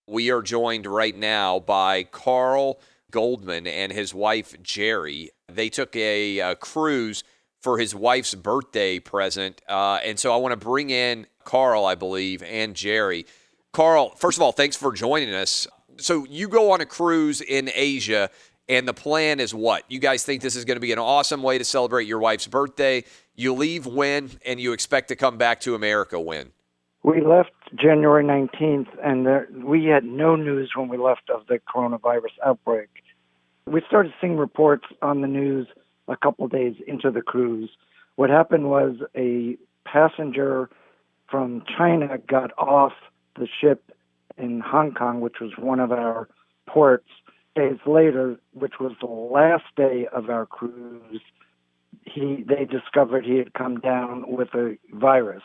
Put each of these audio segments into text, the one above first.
We are joined right now by Carl Goldman and his wife, Jeri. They took a cruise for his wife's birthday present. And so I want to bring in Carl, I believe, and Jeri. Carl, first of all, thanks for joining us. So you go on a cruise in Asia, and the plan is what? You guys think this is going to be an awesome way to celebrate your wife's birthday. You leave when, and you expect to come back to America when? We left January 19th, and we had no news when we left of the coronavirus outbreak. We started seeing reports on the news a couple days into the cruise. What happened was a passenger from China got off the ship in Hong Kong, which was one of our ports. Days later, which was the last day of our cruise, they discovered he had come down with a virus.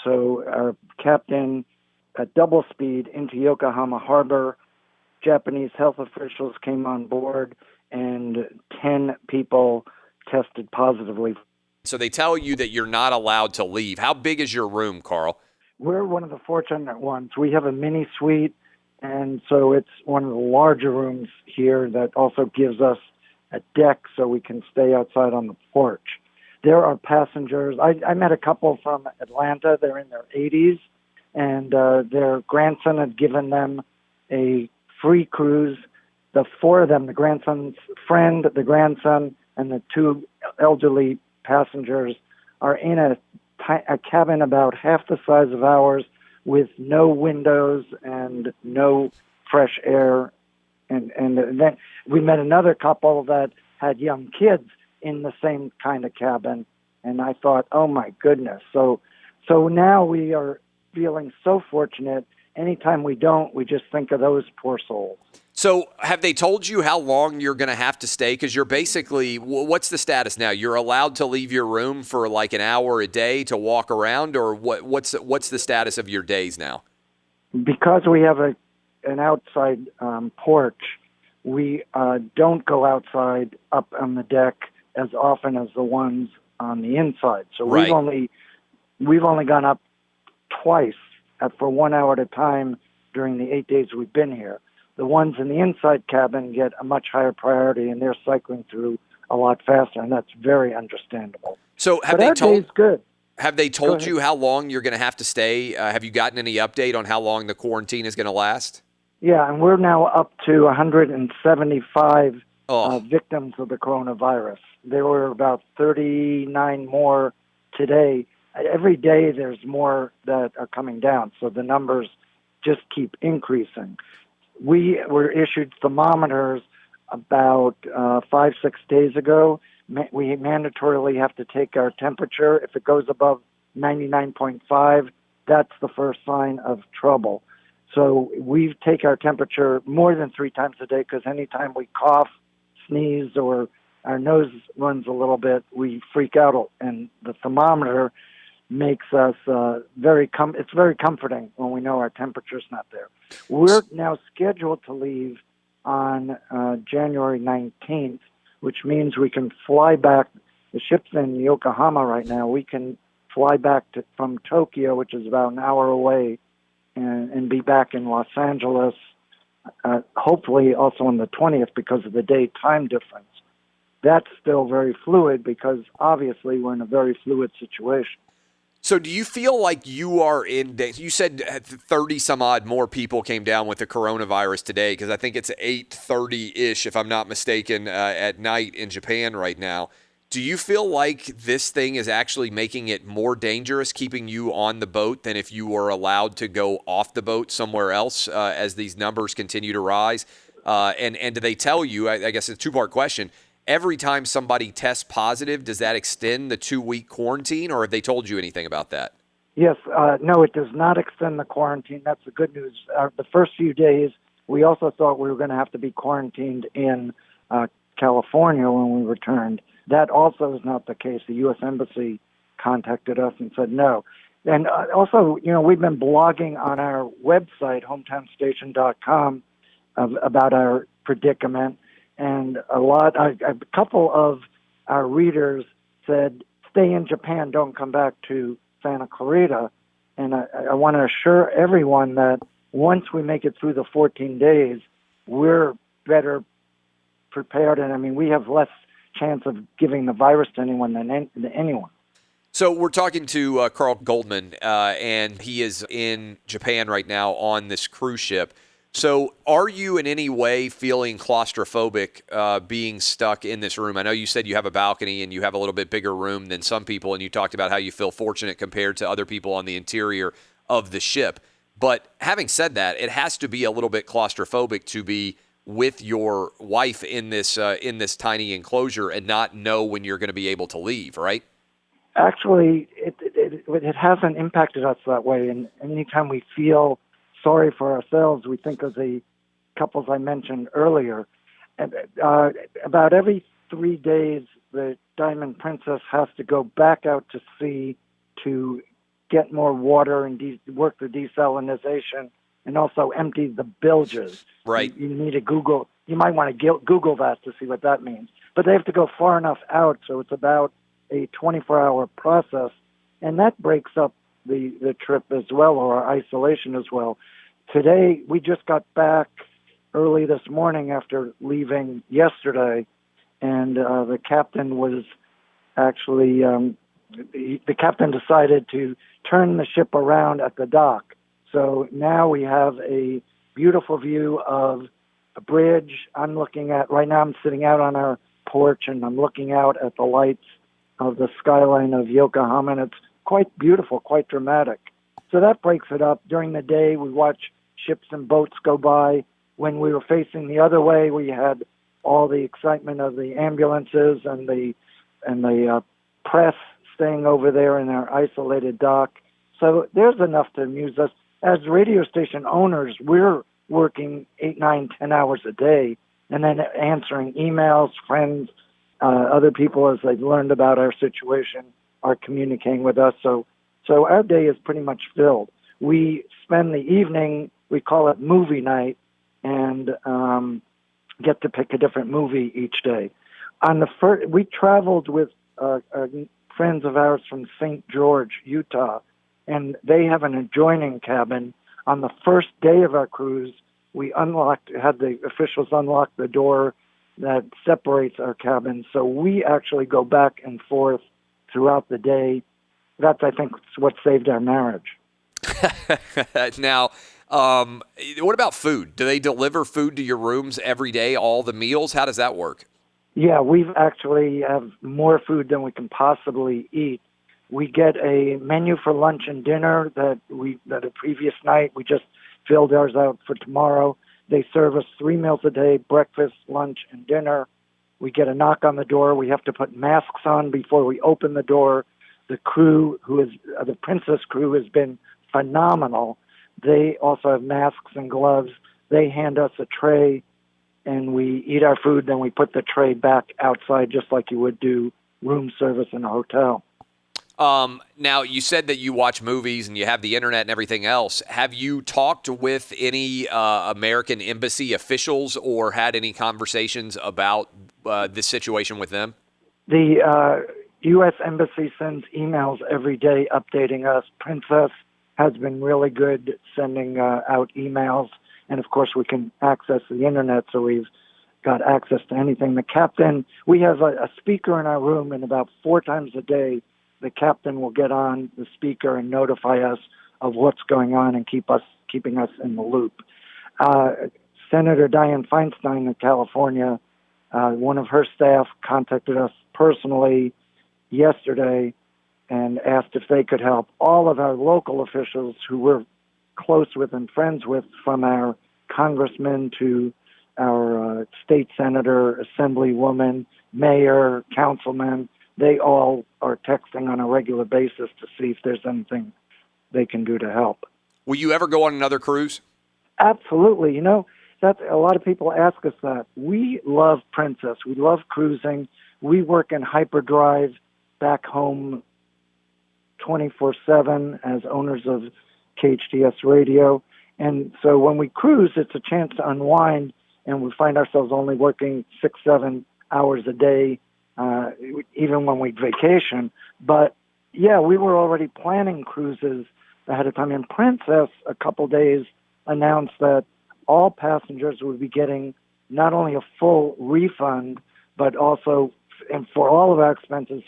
So our captain, at double speed into Yokohama Harbor, Japanese health officials came on board, and 10 people tested positively. So they tell you that you're not allowed to leave. How big is your room, Carl? We're one of the fortunate ones. We have a mini suite, and so it's one of the larger rooms here that also gives us a deck so we can stay outside on the porch. There are passengers. I met a couple from Atlanta. They're in their 80s, and their grandson had given them a free cruise. The four of them, the grandson's friend, the grandson, and the two elderly passengers, are in a cabin about half the size of ours with no windows and no fresh air. And then we met another couple that had young kids in the same kind of cabin, and I thought, oh my goodness. So now we are feeling so fortunate. Anytime we don't, we just think of those poor souls. So have they told you how long you're going to have to stay? Because you're basically, what's the status now? You're allowed to leave your room for like an hour a day to walk around, or what's the status of your days now? Because we have an outside porch, we don't go outside up on the deck as often as the ones on the inside. So Right. we've only gone up twice for 1 hour at a time during the 8 days we've been here. The ones in the inside cabin get a much higher priority, and they're cycling through a lot faster, and that's very understandable. So But our day's good. Have they told you how long you're going to have to stay? Have you gotten any update on how long the quarantine is going to last? Yeah, and we're now up to 175 Oh. victims of the coronavirus. There were about 39 more today. Every day there's more that are coming down, so the numbers just keep increasing. We were issued thermometers about 5-6 days ago. We mandatorily have to take our temperature. If it goes above 99.5, that's the first sign of trouble. So we take our temperature more than 3 times a day, because anytime we cough, sneeze, or our nose runs a little bit, we freak out, and the thermometer makes us it's very comforting when we know our temperature's not there. We're now scheduled to leave on January 19th, which means we can fly back. The ship's in Yokohama right now. We can fly back from Tokyo, which is about an hour away, and be back in Los Angeles, hopefully also on the 20th because of the day-time difference. That's still very fluid because obviously we're in a very fluid situation. So do you feel like you are you said 30 some odd more people came down with the coronavirus today, because I think it's 8:30-ish, if I'm not mistaken, at night in Japan right now. Do you feel like this thing is actually making it more dangerous keeping you on the boat than if you were allowed to go off the boat somewhere else as these numbers continue to rise? And do they tell you, I guess it's a two-part question, every time somebody tests positive, does that extend the 2-week quarantine, or have they told you anything about that? Yes, no, it does not extend the quarantine. That's the good news. The first few days, we also thought we were going to have to be quarantined in California when we returned. That also is not the case. The U.S. Embassy contacted us and said no. And also, we've been blogging on our website, hometownstation.com, about our predicament. And a couple of our readers said, stay in Japan, don't come back to Santa Clarita. And I want to assure everyone that once we make it through the 14 days, we're better prepared. And I mean, we have less chance of giving the virus to anyone than anyone. So we're talking to Carl Goldman, and he is in Japan right now on this cruise ship. So are you in any way feeling claustrophobic being stuck in this room? I know you said you have a balcony and you have a little bit bigger room than some people, and you talked about how you feel fortunate compared to other people on the interior of the ship. But having said that, it has to be a little bit claustrophobic to be with your wife in this tiny enclosure and not know when you're going to be able to leave, right? Actually, it hasn't impacted us that way. And anytime we feel sorry for ourselves, we think of the couples I mentioned earlier. And, about every 3 days, the Diamond Princess has to go back out to sea to get more water and work the desalinization, and also empty the bilges. Right. You need to Google. You might want to Google that to see what that means. But they have to go far enough out, so it's about a 24-hour process, and that breaks up the trip as well, or our isolation as well. Today, we just got back early this morning after leaving yesterday, and the captain was actually, the captain decided to turn the ship around at the dock. So now we have a beautiful view of a bridge. Right now I'm sitting out on our porch, and I'm looking out at the lights of the skyline of Yokohama, and it's quite beautiful, quite dramatic. So that breaks it up. During the day, we watch ships and boats go by. When we were facing the other way, we had all the excitement of the ambulances and the press staying over there in our isolated dock. So there's enough to amuse us. As radio station owners, we're working 8, 9, 10 hours a day, and then answering emails, friends, other people, as they've learned about our situation, are communicating with us. So our day is pretty much filled. We spend the evening, we call it movie night, and get to pick a different movie each day. We traveled with friends of ours from St. George, Utah, and they have an adjoining cabin. On the first day of our cruise, we had the officials unlock the door that separates our cabins, so we actually go back and forth throughout the day. That's, I think, what saved our marriage. Now, what about food? Do they deliver food to your rooms every day, all the meals? How does that work? Yeah, we've actually have more food than we can possibly eat. We get a menu for lunch and dinner that the previous night we just filled ours out for tomorrow. They serve us 3 meals a day, breakfast, lunch, and dinner. We get a knock on the door. We have to put masks on before we open the door. The crew, the Princess crew, has been phenomenal. They also have masks and gloves. They hand us a tray, and we eat our food, then we put the tray back outside just like you would do room service in a hotel. Now, you said that you watch movies and you have the internet and everything else. Have you talked with any American embassy officials or had any conversations about this situation with them? The U.S. Embassy sends emails every day updating us. Princess has been really good sending out emails. And, of course, we can access the internet, so we've got access to anything. The captain, we have a speaker in our room, and about 4 times a day, the captain will get on the speaker and notify us of what's going on and keeping us in the loop. Senator Dianne Feinstein of California, one of her staff contacted us personally yesterday and asked if they could help. All of our local officials who we're close with and friends with, from our congressman to our state senator, assemblywoman, mayor, councilman, they all are texting on a regular basis to see if there's anything they can do to help. Will you ever go on another cruise? Absolutely. You know, that's a lot of people ask us that. We love Princess. We love cruising. We work in hyperdrive back home 24/7 as owners of KHTS Radio. And so when we cruise, it's a chance to unwind, and we find ourselves only working 6-7 hours a day, even when we vacation. But yeah, we were already planning cruises ahead of time. And Princess, a couple days announced that all passengers would be getting not only a full refund, but also, and for all of our expenses,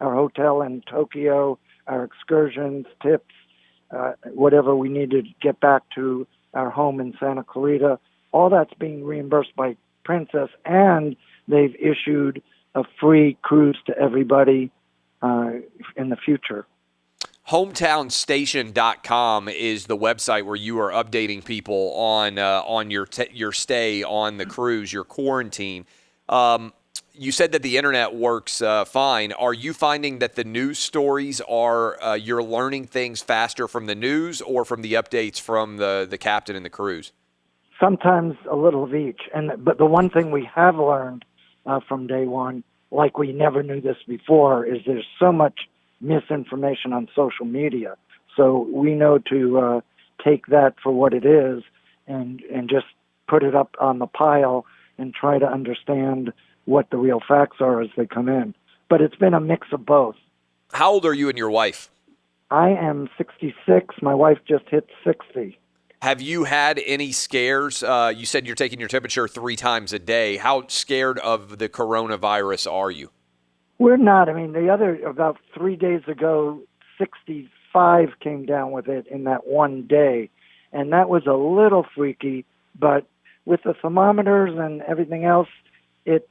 our hotel in Tokyo, our excursions, tips, whatever we need to get back to our home in Santa Clarita, all that's being reimbursed by Princess, and they've issued a free cruise to everybody in the future. HometownStation.com is the website where you are updating people on your stay on the cruise, your quarantine. You said that the internet works fine. Are you finding that the news stories are you're learning things faster from the news or from the updates from the captain and the cruise? Sometimes a little of each. But the one thing we have learned from day one, like we never knew this before, is there's so much misinformation on social media. So we know to take that for what it is and just put it up on the pile and try to understand what the real facts are as they come in. But it's been a mix of both. How old are you and your wife? I am 66. My wife just hit 60. Have you had any scares? You said you're taking your temperature 3 times a day. How scared of the coronavirus are you? We're not. I mean, about 3 days ago, 65 came down with it in that one day. And that was a little freaky, but with the thermometers and everything else, it's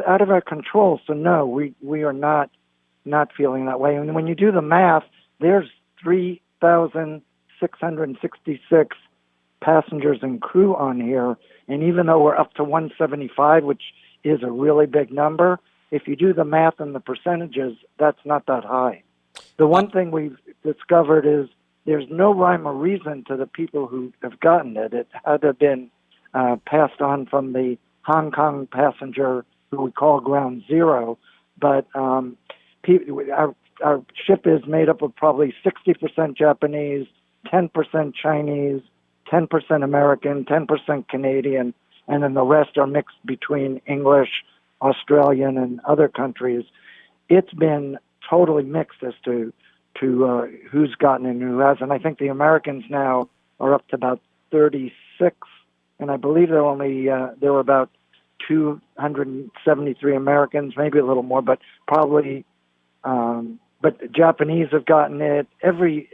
out of our control. So no, we are not feeling that way. And when you do the math, there's 3,666 passengers and crew on here. And even though we're up to 175, which is a really big number, if you do the math and the percentages, that's not that high. The one thing we've discovered is there's no rhyme or reason to the people who have gotten it. It had to have been passed on from the Hong Kong passenger who we call Ground Zero. But our ship is made up of probably 60% Japanese, 10% Chinese, 10% American, 10% Canadian, and then the rest are mixed between English, Australian, and other countries. It's been totally mixed as to who's gotten it and who hasn't. I think the Americans now are up to about 36, and I believe there were about 273 Americans, maybe a little more, but probably. But the Japanese have gotten it. Every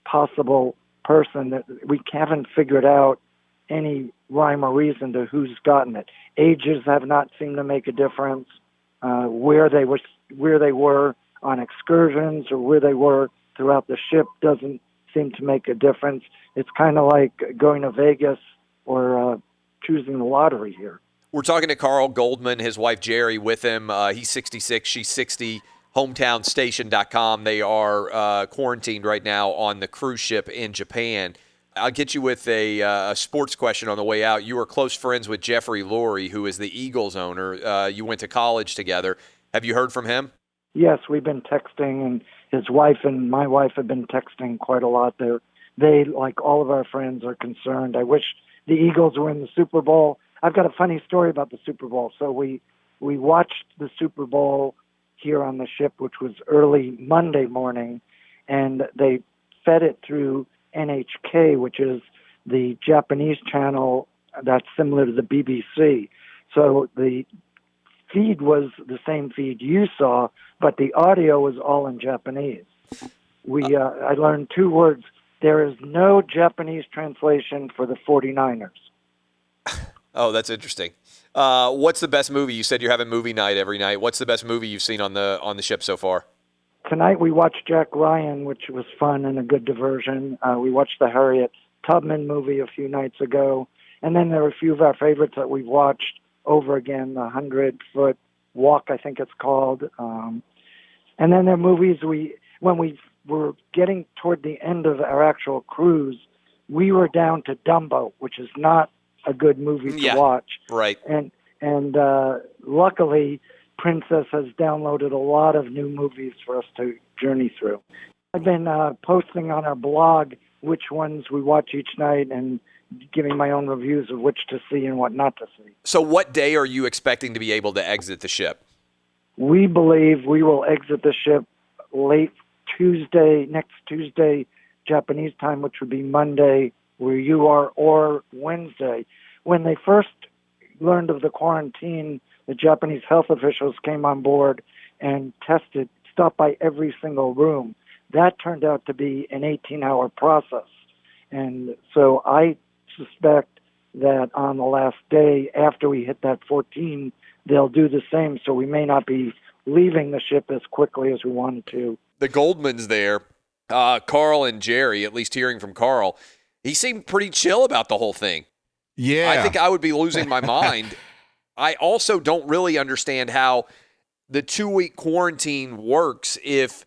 possible person that we haven't figured out any rhyme or reason to who's gotten it. Ages have not seemed to make a difference. Where they were on excursions or where they were throughout the ship doesn't seem to make a difference. It's kind of like going to Vegas or choosing the lottery here. We're talking to Carl Goldman, his wife Jeri with him. He's 66, she's 60. HometownStation.com. They are quarantined right now on the cruise ship in Japan. I'll get you with a sports question on the way out. You are close friends with Jeffrey Lurie, who is the Eagles owner. You went to college together. Have you heard from him? Yes, we've been texting, and his wife and my wife have been texting quite a lot. They, like all of our friends, are concerned. I wish the Eagles were in the Super Bowl. I've got a funny story about the Super Bowl. So we watched the Super Bowl here on the ship, which was early Monday morning, and they fed it through NHK, which is the Japanese channel that's similar to the BBC. So the feed was the same feed you saw, but the audio was all in Japanese. I learned 2 words. There is no Japanese translation for the 49ers. Oh, that's interesting. What's the best movie? You said you're having movie night every night. What's the best movie you've seen on the ship so far? Tonight we watched Jack Ryan, which was fun and a good diversion. We watched the Harriet Tubman movie a few nights ago. And then there are a few of our favorites that we've watched over again, the 100-Foot Walk, I think it's called. And then there are movies when we were getting toward the end of our actual cruise, we were down to Dumbo, which is not a good movie to watch. Right. And luckily, Princess has downloaded a lot of new movies for us to journey through. I've been posting on our blog which ones we watch each night and giving my own reviews of which to see and what not to see. So what day are you expecting to be able to exit the ship? We believe we will exit the ship late Tuesday, next Tuesday, Japanese time, which would be Monday, where you are, or Wednesday. When they first learned of the quarantine, the Japanese health officials came on board and stopped by every single room. That turned out to be an 18-hour process. And so I suspect that on the last day, after we hit that 14, they'll do the same. So we may not be leaving the ship as quickly as we wanted to. The Goldmans there, Carl and Jeri, at least hearing from Carl, he seemed pretty chill about the whole thing. Yeah. I think I would be losing my mind. I also don't really understand how the 2-week quarantine works if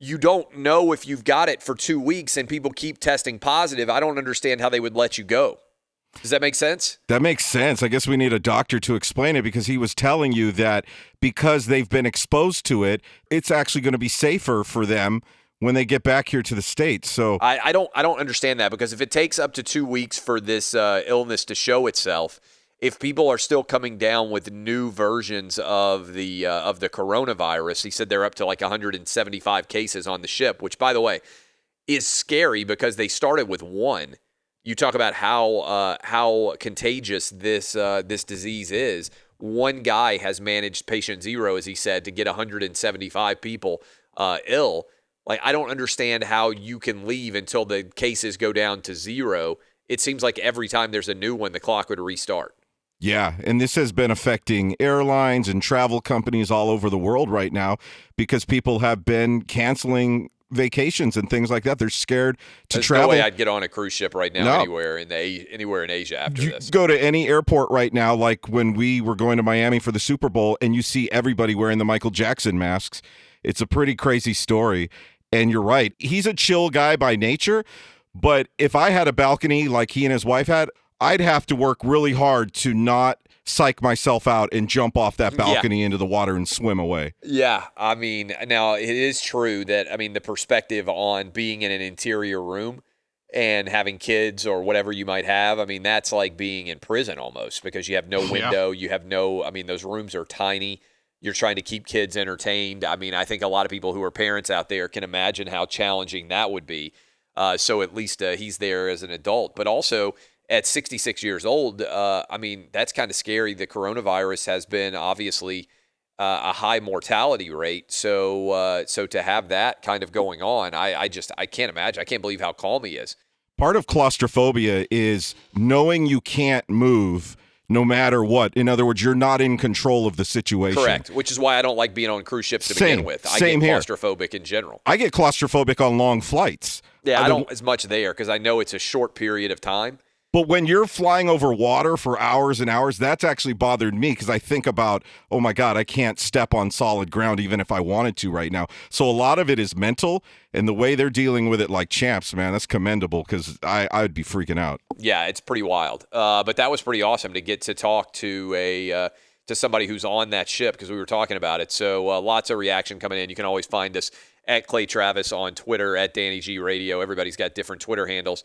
you don't know if you've got it for 2 weeks and people keep testing positive. I don't understand how they would let you go. Does that make sense? That makes sense. I guess we need a doctor to explain it, because he was telling you that because they've been exposed to it, it's actually going to be safer for them when they get back here to the States. So I don't understand that, because if it takes up to 2 weeks for this illness to show itself, if people are still coming down with new versions of the coronavirus, he said they're up to like 175 cases on the ship, which, by the way, is scary because they started with one. You talk about how contagious this disease is. One guy has managed, patient zero, as he said, to get 175 people ill. Like, I don't understand how you can leave until the cases go down to zero. It seems like every time there's a new one, the clock would restart. yeah, and this has been affecting airlines and travel companies all over the world right now, because people have been canceling vacations and things like that. They're scared to There's travel. no way I'd get on a cruise ship right now anywhere in Asia after You this. go to any airport right now, like when we were going to Miami for the Super Bowl, and you see everybody wearing the Michael Jackson masks. It's a pretty crazy story. And you're right. He's a chill guy by nature, but if I had a balcony like he and his wife had, I'd have to work really hard to not psych myself out and jump off that balcony into the water and swim away. Yeah, I mean, now it is true that, I mean, the perspective on being in an interior room and having kids or whatever you might have, I mean, that's like being in prison almost, because you have no window, you have no, I mean, those rooms are tiny. You're trying to keep kids entertained. I mean, I think a lot of people who are parents out there can imagine how challenging that would be. So at least he's there as an adult. But also, at 66 years old, I mean, that's kind of scary. The coronavirus has been obviously a high mortality rate. So to have that kind of going on, I can't imagine. I can't believe how calm he is. Part of claustrophobia is knowing you can't move no matter what. In other words, you're not in control of the situation. Correct, which is why I don't like being on cruise ships to begin with. I Same get here. claustrophobic in general. I get claustrophobic on long flights. Yeah, I don't as much there because I know it's a short period of time. But when you're flying over water for hours and hours, that's actually bothered me, because I think about, oh my God, I can't step on solid ground even if I wanted to right now. So a lot of it is mental, and the way they're dealing with it like champs, man, that's commendable, because I'd be freaking out. Yeah, it's pretty wild. But that was pretty awesome to get to talk to to somebody who's on that ship, because we were talking about it. So lots of reaction coming in. You can always find us at Clay Travis on Twitter, at Danny G Radio. Everybody's got different Twitter handles.